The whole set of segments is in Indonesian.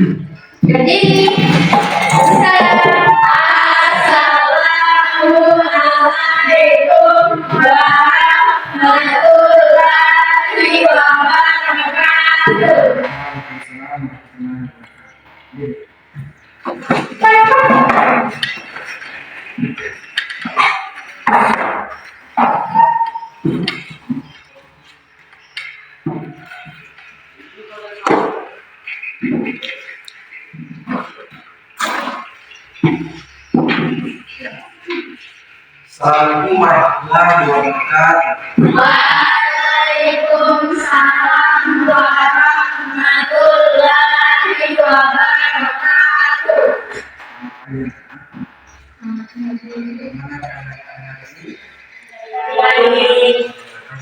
Jadi, Assalamualaikum warahmatullahi wabarakatuh. Assalamualaikum warahmatullahi wabarakatuh. Waalaikumsalam warahmatullahi wabarakatuh.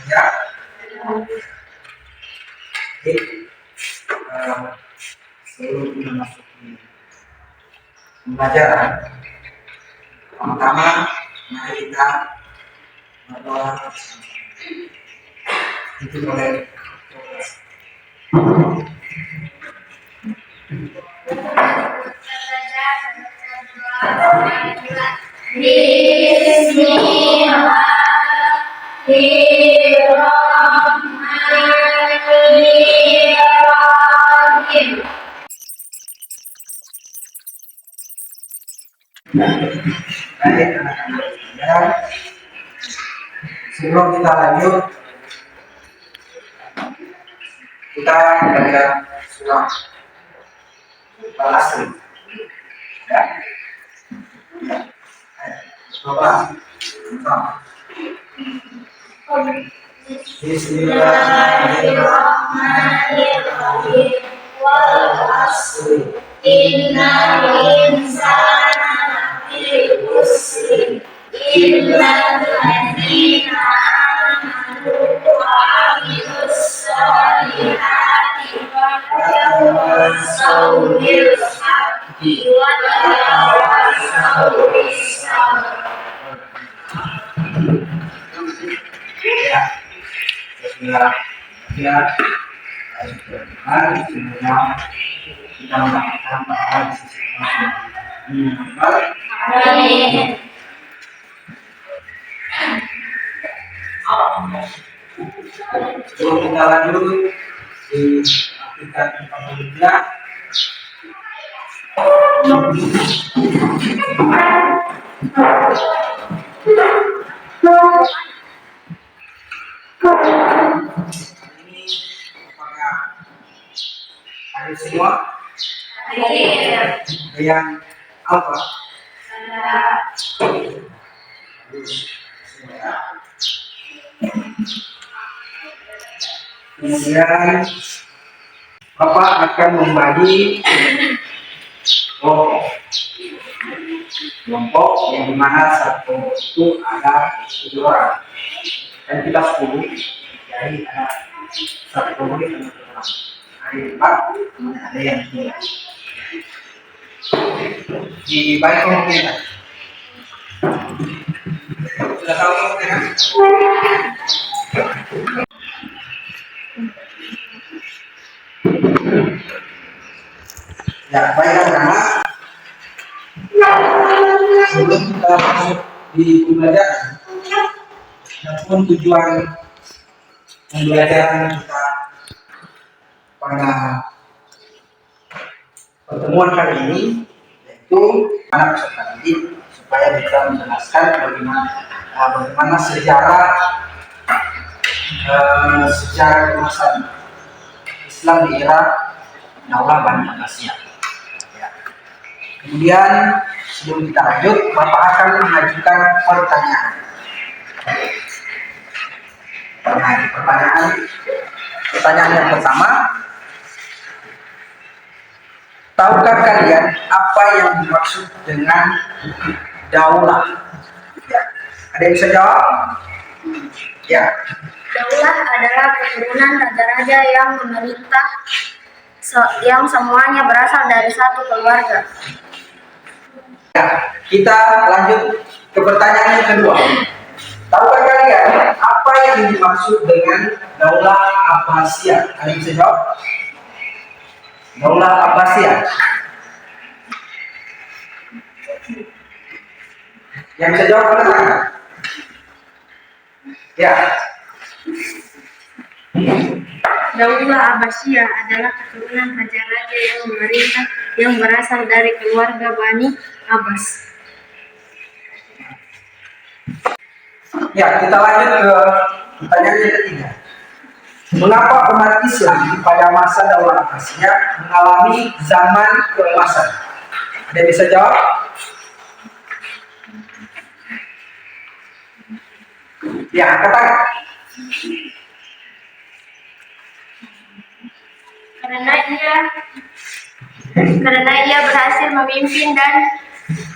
Ya. Sebelum kita masuk ke pembelajaran, pertama mari kita berdoa itu boleh. Bismillahirrahmanirrahim. Baik anak-anak sekalian, sebelum kita lanjut, kita baca surah Al-Asr. Ya. Coba. Bismillahirrahmanirrahim. Wal asri innal insana lafi khusr illa alladziina aamanu wa 'amilus shalihati wa tawassaw bil haqqi wa tawassaw bis sabr. Ya. Bismillah. Ya. Mari semua kita melakukan bahwa di sisi Allah. Amin. Sebelum kita lanjut di aplikasi pembelajaran, ini apakah ada semua? Ada yang apa? Kemudian Bapak akan membagi kelompok yang dimana satu itu ada 7 orang dan kita 10, jadi ada satu kelompok yang ada 4, ada yang 3 dibagi kelompoknya. Sudah tahu kelompoknya? Ya, baik anak-anak. Sebelum kita masuk di pembelajaran, ataupun tujuan pembelajaran kita pada pertemuan kali ini, yaitu anak peserta didik supaya bisa menjelaskan bagaimana sejarah kemasan Islam di era Daulah Bani Abbasiyah. Ya. Kemudian sebelum kita lanjut, Bapak akan mengajukan pertanyaan. Pertanyaan yang pertama, tahukah kalian apa yang dimaksud dengan daulah? Ya. Ada yang bisa jawab? Ya. Daulah adalah keturunan raja-raja yang memerintah yang semuanya berasal dari satu keluarga. Ya, kita lanjut ke pertanyaan yang kedua. Tahukah kalian apa yang dimaksud dengan Daulah Abbasiyah? Ada yang bisa jawab? Daulah Abbasiyah. Yang bisa jawab angkat tangan. Ya. Daulah Abbasiyah adalah keturunan raja-raja yang memerintah yang berasal dari keluarga Bani Abbas. Ya, kita lanjut ke pertanyaan yang ketiga. Mengapa umat Islam pada masa Daulah Abbasiyah mengalami zaman keemasan? Ada yang bisa jawab? Ya, angkat tangan. Karena ia berhasil memimpin dan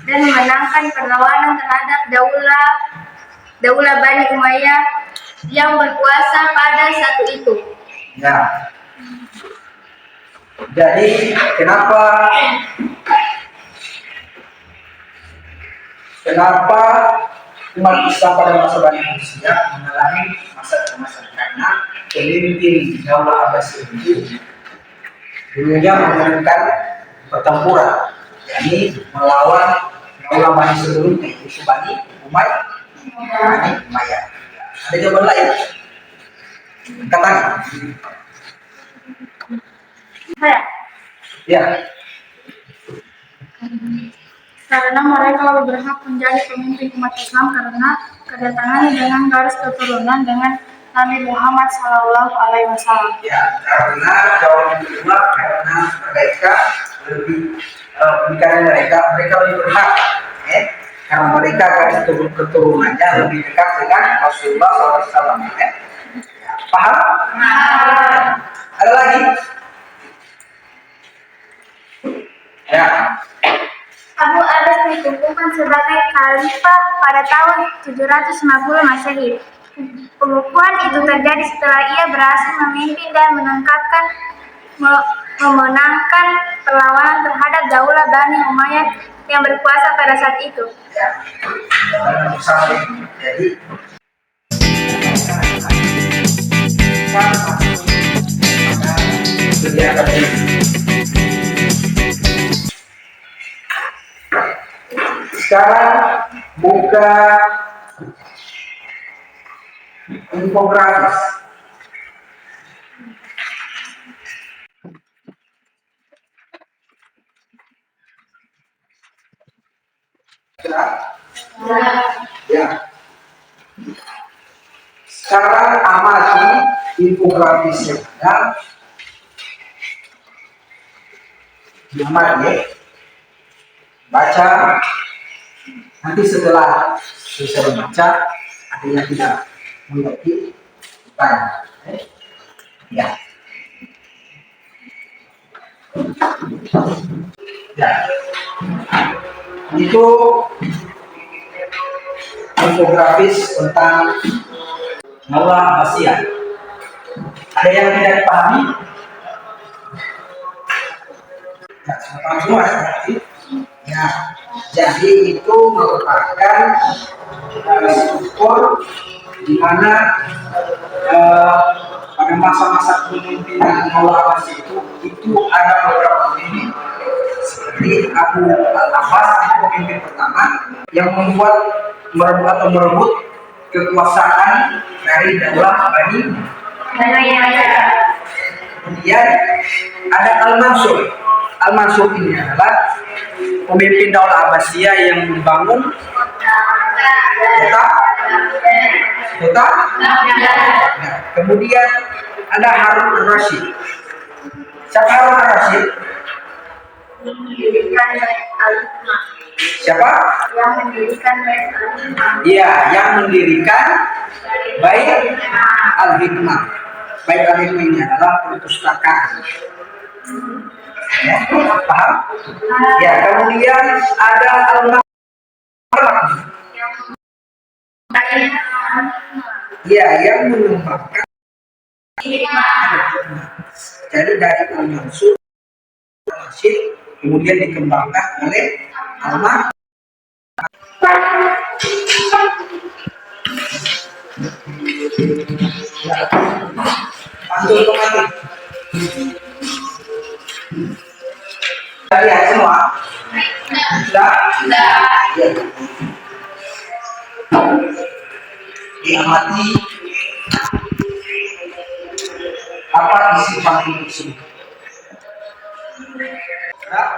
memenangkan perlawanan terhadap Daulah Bani Umayyah yang berkuasa pada saat itu. Ya. Jadi kenapa umat Islam pada masa Bani Abbasiyah mengalami masa keemasan? Karena pemimpin Daulah Abbasiyah itu dulunya memenangkan pertempuran, yakni melawan Daulah Bani sebelumnya, yaitu Bani Umayyah. Ada jawaban lain? Katakan. Ya. Karena mereka lebih berhak menjadi pemimpin umat Islam karena kedatangannya dengan garis keturunan dengan Nabi Muhammad SAW. Ya, karena jawaban kedua karena mereka lebih berhak, karena mereka garis keturunannya lebih dekat dengan Rasulullah SAW. Paham? Ada lagi? Ya. Abu Abbas dikukuhkan sebagai khalifah pada tahun 750 Masehi. Pengukuhan itu terjadi setelah ia berhasil memimpin dan memenangkan perlawanan terhadap Daulah Bani Umayyah yang berkuasa pada saat itu. Ya. Jadi kegiatan ini. Sekarang buka infografis. Ya. Sekarang amati infografisnya. Ya. Baca. Nanti setelah selesai membaca, ada yang tidak mengerti, tanya. Ya. Ya. Itu infografis tentang Daulah Abbasiyah. Ada yang tidak dipahami? Ya, semua berarti. Ya, jadi itu merupakan struktur di mana pada masa-masa kepemimpinan Daulah Abbasiyah itu ada beberapa pemimpin seperti Abu al-Abbas, pemimpin pertama yang merebut kekuasaan dari Daulah Bani Umayyah. Kemudian ada Al-Mansur. Al-Mansur ini adalah pemimpin Daulah Abbasiyah yang membangun kota. Nah, kemudian ada Harun al-Rashid. Siapa Harun al-Rashid? Siapa? Yang mendirikan Bait Al-Hikmah. Iya, yang mendirikan Bait Al-Hikmah. Bait Al-Hikmah ini adalah perpustakaan. Ya, paham? Ya, kemudian ada Al-Mahdi. Ya, yang mengembangkan. Jadi dari Al-Mansur, Al-Rashid, kemudian dikembangkan oleh Al-Mahdi. Pantul otomatis. Lihat semua? Sudah? Ya. Diamati apa isi panggung tersebut. Sudah?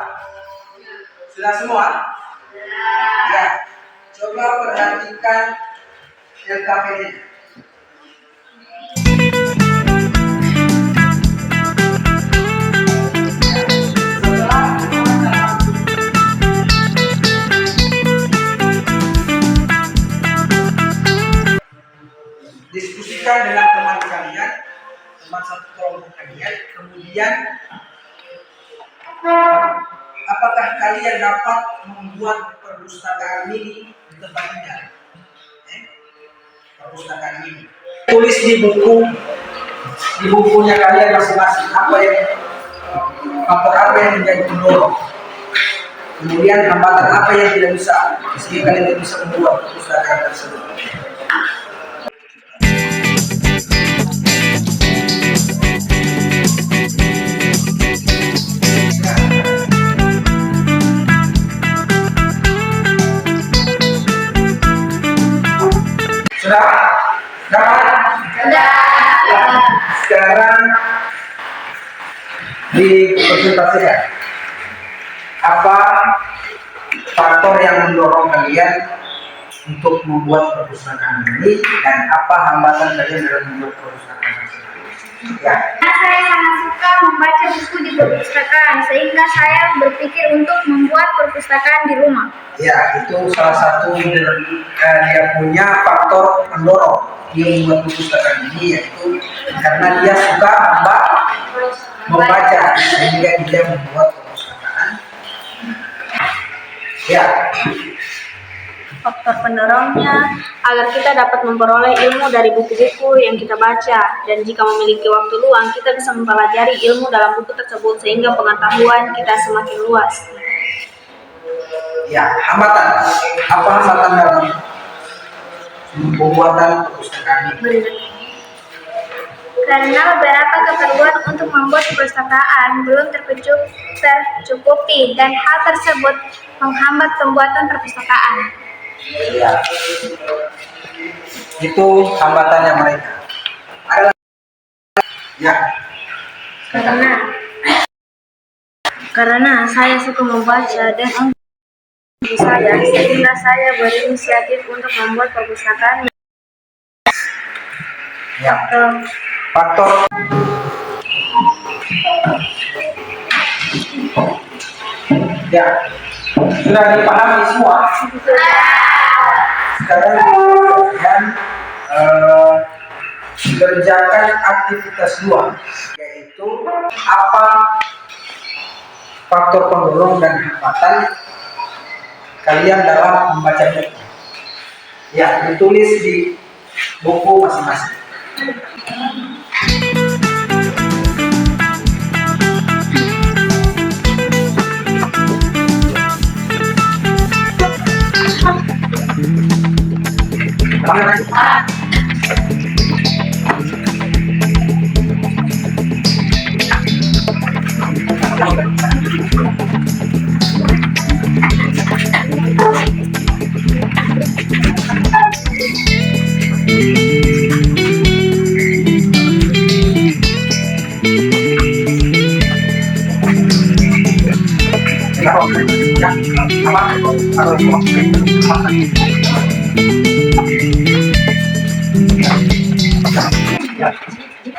Sudah semua? Ya. Coba perhatikan LKPD. Diskusikan dengan teman kalian, teman satu kelompok kalian, kemudian apakah kalian dapat membuat perpustakaan ini di tempat tinggal? Perpustakaan ini tulis di bukunya kalian masing-masing faktor apa yang menjadi pendorong, kemudian hambatan apa yang tidak bisa sehingga kalian tidak bisa membuat perpustakaan tersebut. Sudah? Dapat? Sudah. Sekarang dipresentasikan apa faktor yang mendorong kalian untuk membuat perpustakaan ini dan apa hambatan kalian dalam membuat perpustakaan ini. Ya. Saya sangat suka membaca buku di perpustakaan sehingga saya berpikir untuk membuat perpustakaan di rumah. Ya, itu salah satu dia punya faktor pendorong dia membuat perpustakaan ini, yaitu karena dia suka membaca sehingga dia membuat perpustakaan. Ya. Faktor pendorongnya agar kita dapat memperoleh ilmu dari buku-buku yang kita baca, dan jika memiliki waktu luang kita bisa mempelajari ilmu dalam buku tersebut sehingga pengetahuan kita semakin luas. Ya, hambatan. Apa hambatan dalam pembuatan perpustakaan ini? Karena beberapa keperluan untuk membuat perpustakaan belum tercukupi dan hal tersebut menghambat pembuatan perpustakaan. Ya, itu hambatannya mereka. Ada ya. Karena saya suka membaca dan saya sehingga saya berinisiatif untuk membuat perpustakaan. Ya. Faktor ya sudah dipahami semua. Sekarang kalian kerjakan aktivitas 2, yaitu apa faktor pendorong dan hambatan kalian dalam membaca buku. Ya, ditulis di buku masing-masing.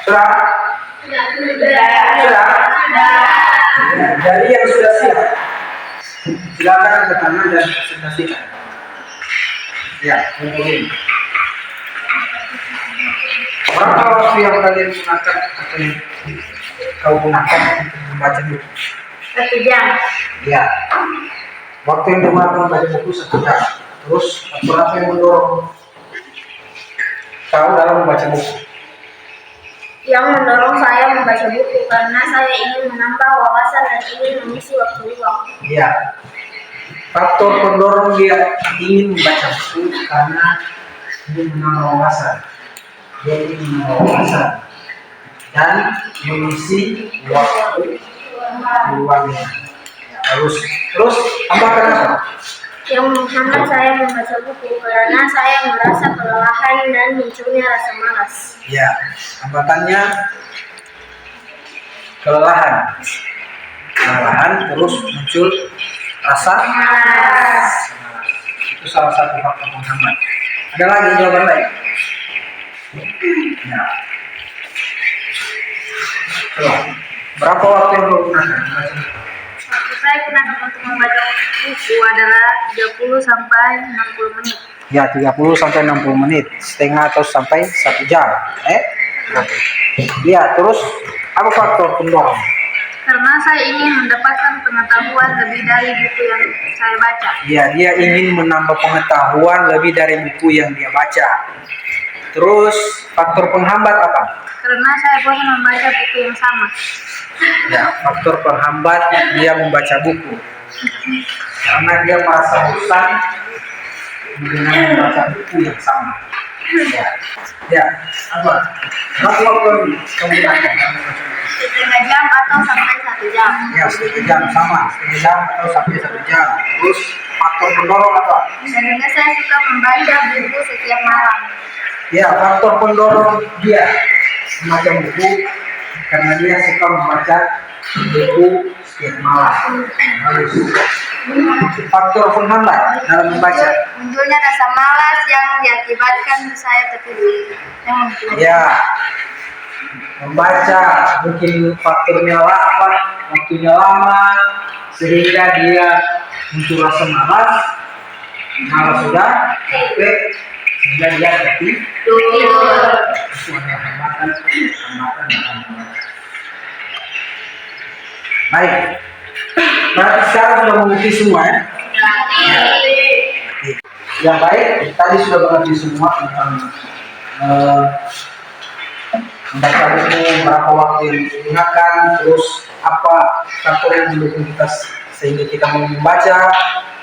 Sudah? Jadi yang sudah siap, silakan ke kanan dan presentasikan. Ya, mungkin. Berapa waktu yang kalian gunakan atau yang kau gunakan untuk membaca buku? 1 jam. Ya. Waktu yang digunakan membaca buku 1 jam. Terus berapa yang mendorong kau dalam membaca buku? Yang mendorong saya membaca buku karena saya ingin menambah wawasan dan ingin mengisi waktu luang. Ya. Faktor pendorong dia ingin membaca buku karena ingin menambah wawasan. Dia ingin menambah wawasan dan mengisi waktu uangnya. Ya, terus tambahkan apa? Yang menghambat saya membaca buku karena saya merasa kelelahan dan munculnya rasa malas. Ya, hambatannya kelelahan, terus muncul rasa Malas. itu salah satu faktor penghambat. Ada lagi jawaban lain? Ya. Coba. Berapa waktu yang kau gunakan? Waktu saya gunakan untuk membaca buku adalah 30 sampai 60 menit. Ya, 30 sampai 60 menit, setengah atau sampai 1 jam. Oke. Ya, terus apa faktor pendorong? Karena saya ingin mendapatkan pengetahuan lebih dari buku yang saya baca. Ya, dia ingin menambah pengetahuan lebih dari buku yang dia baca. Terus faktor penghambat apa? Karena saya bosan membaca buku yang sama. Ya, faktor penghambat dia membaca buku. Karena dia merasa bosan dengan membaca buku yang sama. Ya, apa? Berapa waktu kamu gunakan? Setengah jam atau sampai 1 jam. Ya, setengah jam sama, setengah jam atau sampai 1 jam. Terus faktor pendorong apa? Karena saya suka membaca buku setiap malam. Ya, faktor pendorong dia membaca buku karena dia suka membaca buku setiap malam. Harus. Faktor penghambat dalam membaca. Munculnya rasa malas yang diakibatkan saya tertidur. Ya, membaca mungkin faktornya apa? Waktunya lama sehingga dia muncul rasa malas sudah capek sehingga dia tertidur. Itu adalah hambatan dalam membaca. Baik, berarti sekarang sudah mengerti semua ya? Yang baik, tadi sudah mengerti semua tentang membaca buku, berapa waktu yang digunakan, terus apa faktor yang mendukung kita sehingga kita mau membaca,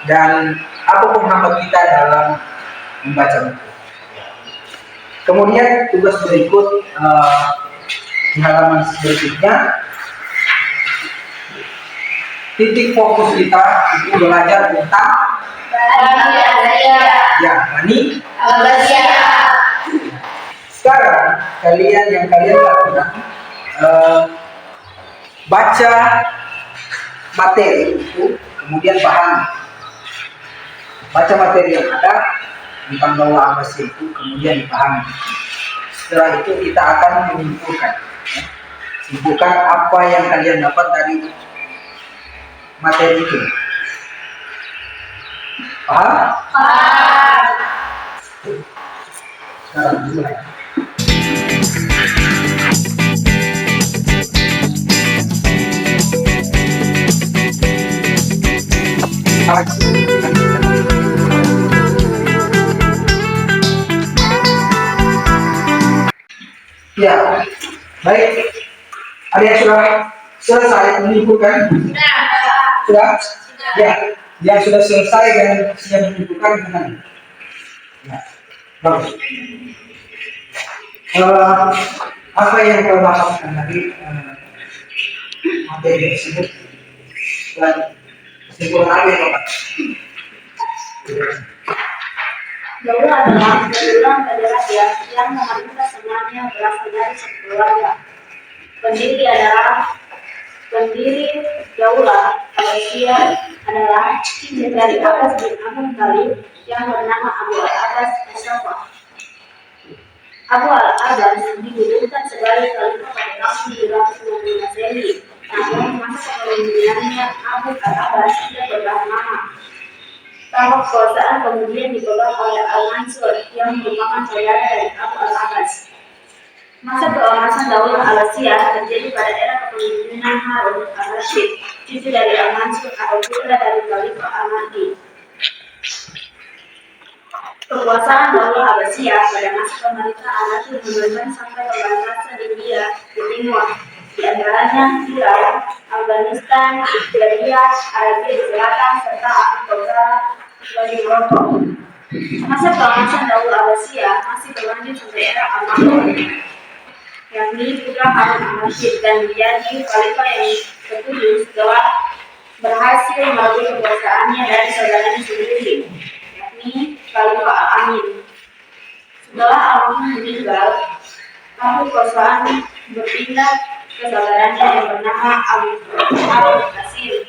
dan apa penghambat kita dalam membaca buku. Kemudian tugas berikut di halaman berikutnya, titik fokus kita itu belajar tentang Bani. Sekarang kalian lakukan baca materi itu, kemudian pahami. Baca materi yang ada tentang Daula Abbasiyah itu, kemudian dipahami. Setelah itu kita akan simpulkan apa yang kalian dapat dari materi itu. Paham? Sekarang mulai. Ya, baik. Ada yang sudah selesai menyimpulkan? Sudah? Ya, yang sudah selesai dan siap menyimpulkan dengan ya, bagus. Apa yang kau dapatkan dari materi tersebut dan kesimpulan apa yang kau dapat? Daula adalah keturunan federasi yang memerintah semuanya berasal dari satu keluarga. Pendiri Daula Abbasiyah adalah cincin dari Abbas bin Abdul Talib yang bernama Abu al-Abbas As-Saffah. Abu al-Abbas digulirkan sebagai khalifah pada tahun 760 Masehi. Namun masa kepemimpinannya Abu al-Abbas tidak bertahan lama. Tahun kekuasaan kemudian dipegang oleh Al-Mansur yang merupakan saudara dari Abu al-Abbas. Masa keemasan Daula Abbasiyah terjadi pada era kepemimpinan Harun al-Rashid, cucu dari Al-Mansur atau putra dari Khalifah Al-Mahdi. Kekuasaan Daula Abbasiyah pada masa pemerintah Al-Rashid menerima sampai pembatasan India di timur, di antaranya Iran, Afghanistan, Syria, Arabia di selatan, serta Afrika Utara sebagai Maroko. Masa keemasan Daula Abbasiyah masih berlanjut sampai era Al-Mahdi, yakni putra Harun al-Rashid, dan menjadi khalifah yang ke-7 berhasil merebut kekuasaannya dari saudaranya sendiri, yakni Khalifah Al-Amin. Setelah Al-Amin meninggal, tahta kekuasaan berpindah ke saudaranya yang bernama Al-Qasim.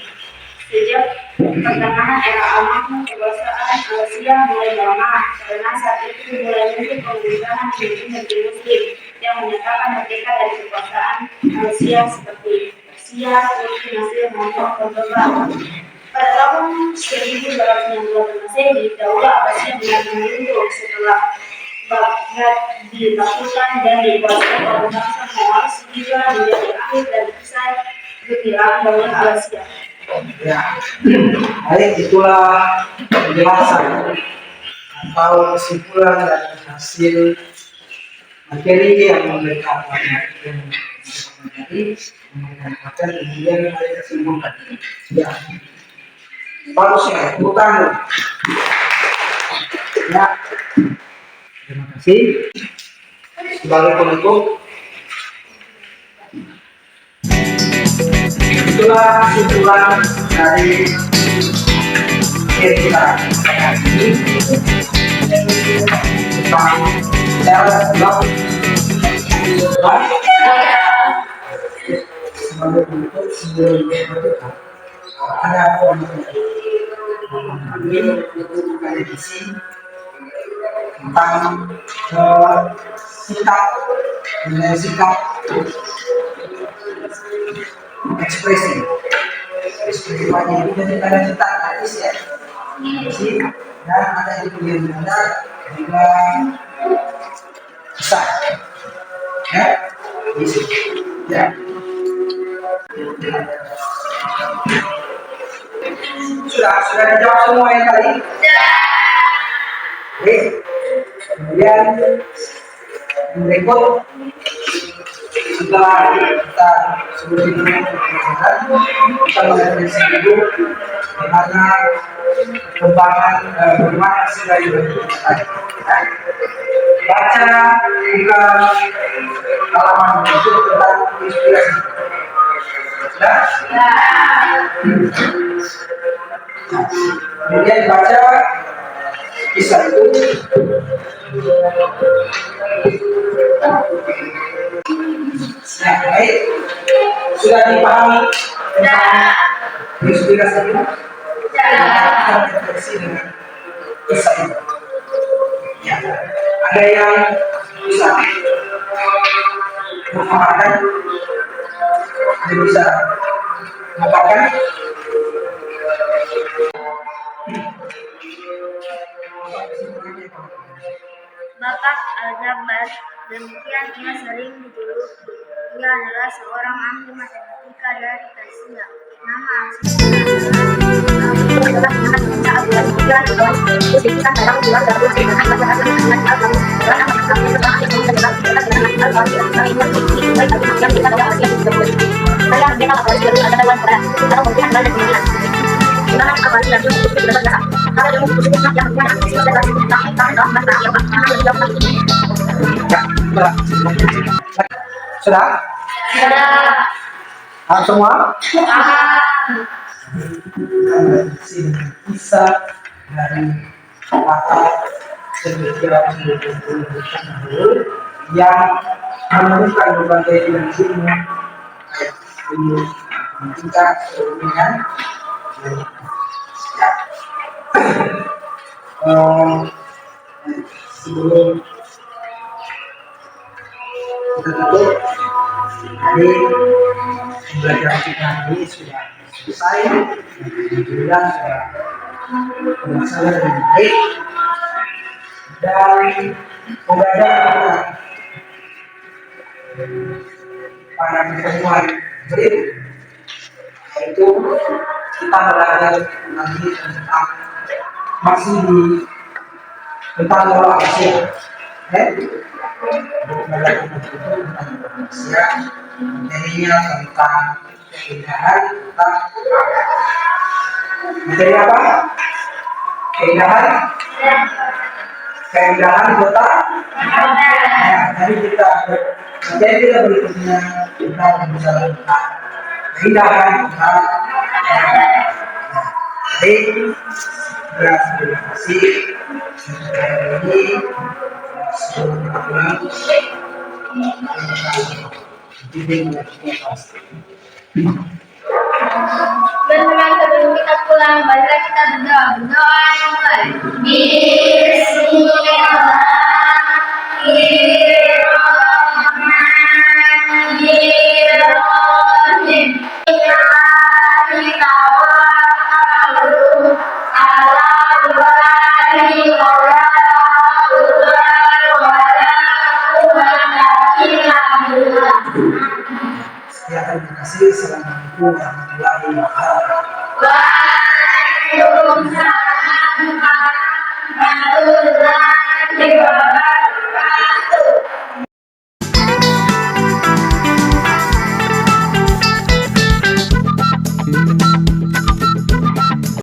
Sejak pertengahan era Al-Amin, kekuasaan Abbasiyah mulai melemah karena saat itu mulai muncul pemerintahan negeri Muslim yang menyatakan merdeka dari kekuasaan Abbasiyah seperti Persia, Turki, Mesir, maupun Cordoba. Pada tahun 1260 Masehi, Daulah Abbasiyah benar-benar runtuh setelah Baghdad ditaklukkan dan dikuasai oleh bangsa Moros hingga menjadi akhir dari kisah gemilang Daulah Abbasiyah. Ya, baik, itulah penjelasan atau kesimpulan dari hasil materi yang mereka pelajari dan kemudian mereka simpulkan. Ya, bagus ya, tepuk tangan. Ya, terima kasih. Sebagai penutup, itulah kesimpulan dari kita hari ini tentang self-love. Sebagai penutup sebelum kita ada edisi tentang sikap ekspresi wajah itu jadi ada cetak gratis ya, dan ada itu yang ada juga besar ya di sini ya. Sudah dijawab semua yang tadi. Oke, kemudian berikut setelah kita sebelumnya kita mendeteksi dulu bagaimana perkembangan bagaimana hasil dari tadi. Baca buka halaman itu tentang inspirasi. Ya? Kemudian baca kisah itu. Nah, baik, sudah dipahami tentang inspirasi itu? Kita refleksi dengan kisah itu. Ya, ada yang bisa mengatakan, ada bisa mengatakan. Bapak Al-Jabbar, demikian ia sering dijuluki. Ia adalah seorang ahli matematika dari Persia. Nama Sudah? Semua? Kisah dari kata yang menemukan berbagai ilmu kita sebelumnya. Sebelum kita tutup, jadi belajar kita ini sudah selesai, alhamdulillah sudah berlaksana dengan baik, dan pembelajaran pada pertemuan berikut yaitu kita belajar lagi tentang masih di tentang Daulah Abbasiyah. Belajar tentang Abbasiyah, materinya tentang keindahan, tentang materi apa? Keindahan kota. Nah, jadi kita berikutnya kita bicara tentang keindahan kota baik. Terima kasih. Ini Teman-teman, sebelum kita pulang, marilah kita berdoa. Berdoa yang mulai. Bismillahirrahmanirrahim. Sekian terima kasih. Assalamualaikum warahmatullahi wabarakatuh.